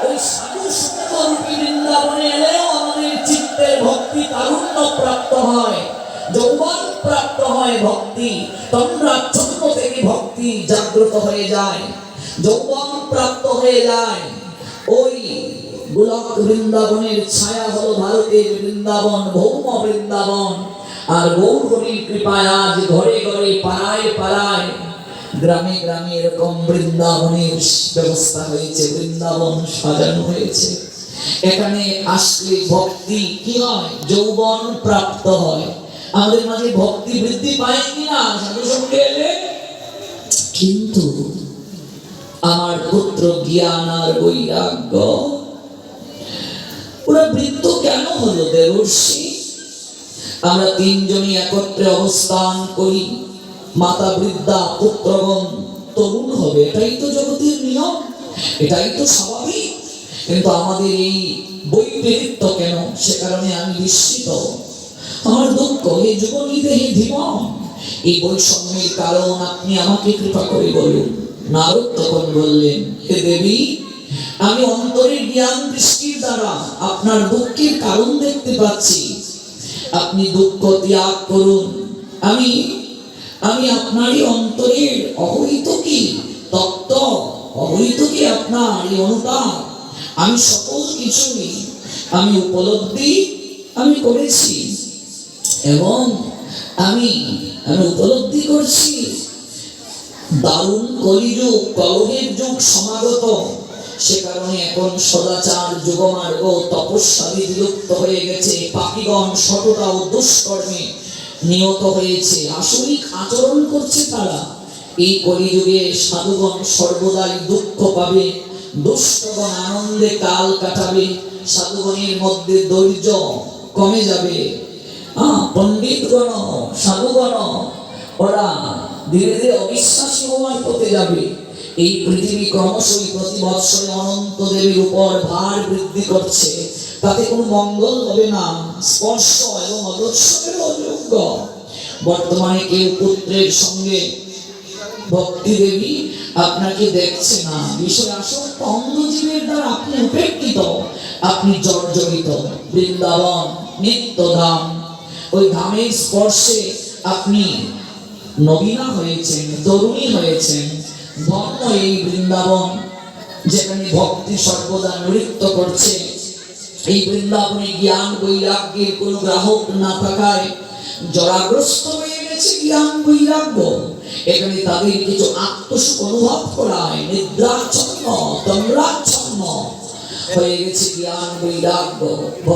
ওই সাধু সঙ্গরূপী বৃন্দাবনে এলেও আমাদের চিত্তের ভক্তি তারুণ্য প্রাপ্ত হয়, যৌবন প্রাপ্ত হয়, ভক্তি তন্দ্রাচ্ছন্ন থেকে ভক্তি জাগ্রত হয়ে যায়, যৌবন প্রাপ্ত হয়ে যায়। ওই গোলক বৃন্দাবনের ছায়া হলো ভারতের বৃন্দাবন, ভৌম বৃন্দাবন। আর গৌর হরির কৃপায় আজ ঘরে ঘরে পাড়ায় পাড়ায় গ্রামে গ্রামে এরকম বৃন্দাবনের ব্যবস্থা হয়েছে, বৃন্দাবন সাজানো হয়েছে। এখানে আসলে ভক্তি কি হয়? যৌবন প্রাপ্ত হয়। আমাদের মাঝে ভক্তি বৃদ্ধি পায় কিনা সাধু সঙ্গে এলে? কিন্তু আমার পুত্র জ্ঞান আর বৈরাগ্য ওরা বৃদ্ধ কেন হলো দেবর্ষি? আমরা তিনজনই একত্রে অবস্থান করি, মাতা বৃদ্ধা, পুত্রগণ তরুণ হবে, এটাই তো জগতের নিয়ম, এটাই তো স্বাভাবিক। কিন্তু আমাদের এই বৈপরীত্য কেন? সে কারণে আমি বিস্মিত, আমার দুঃখ। এই যুবনী দেহে ধীমন, এই বৈষম্যের কারণ আপনি আমাকে কৃপা করে বলুন। নারদ তখন বললেন, হে দেবী, আমি অন্তরের জ্ঞান দৃষ্টির দ্বারা আপনার দুঃখের কারণ দেখতে পাচ্ছি। আপনি দুঃখ ত্যাগ করুন। আমি আপনারই অন্তরের অবহিত কি তত্ত্ব, অবহিত কি আপনার এই অনুতাপ, আমি সকল কিছুই আমি উপলব্ধি করেছি এবং আমি উপলব্ধি করছি। দারুণ কলিযুগ, কলহের যুগ সমাগত। সে কারণে এখন সদাচার, যুগমার্গ, তপস্যাদি বিলুপ্ত হয়ে গেছে। পাপীগণ সততা ও দুষ্কর্মে নিহত হয়েছে, আসরিক আচরণ করছে তারা। এই কলিযুগে সাধুগণ সর্বদাই দুঃখ পাবে, দুষ্টগণ আনন্দে কাল কাটাবে। সাধুগণের মধ্যে ধৈর্য কমে যাবে। পণ্ডিতগণ, সাধুগণ ওরা ধীরে ধীরে অবিশ্বাসী হওয়ার পথে যাবে। এই পৃথিবী ক্রমশই প্রতি বৎসরে অনন্ত দেবীর উপর ভার বৃদ্ধি করছে, তাতে কোনো মঙ্গল হবে না। স্পর্শ এবং অদর্শনের অযোগ্য। বর্তমানে কেউ পুত্রের সঙ্গে ভক্তি দেবী আপনাকে দেখছে না, বিষয় আসক্ত অন্ধজীবের দ্বারা আপনি উপেক্ষিত, আপনি জর্জরিত। বৃন্দাবন নিত্যধাম, ওই ধামের স্পর্শে আপনি নবীনা হয়েছেন, তরুণী হয়েছেন। ধন্য এই বৃন্দাবন, যেখানে ভক্তি সর্বদা নৃত্য করছে। এই বৃন্দাবনে জ্ঞান বৈরাগ্যের কোন গ্রাহক না থাকায় জরাগ্রস্ত হয়ে গেছে জ্ঞান বৈরাগ্য। এখানে তাদের কিছু আত্মসুখ অনুভব করায় নিদ্রাচ্ছন্ন, তন্দ্রাচ্ছন্ন হয়ে গেছে জ্ঞান বৈরাগ্য।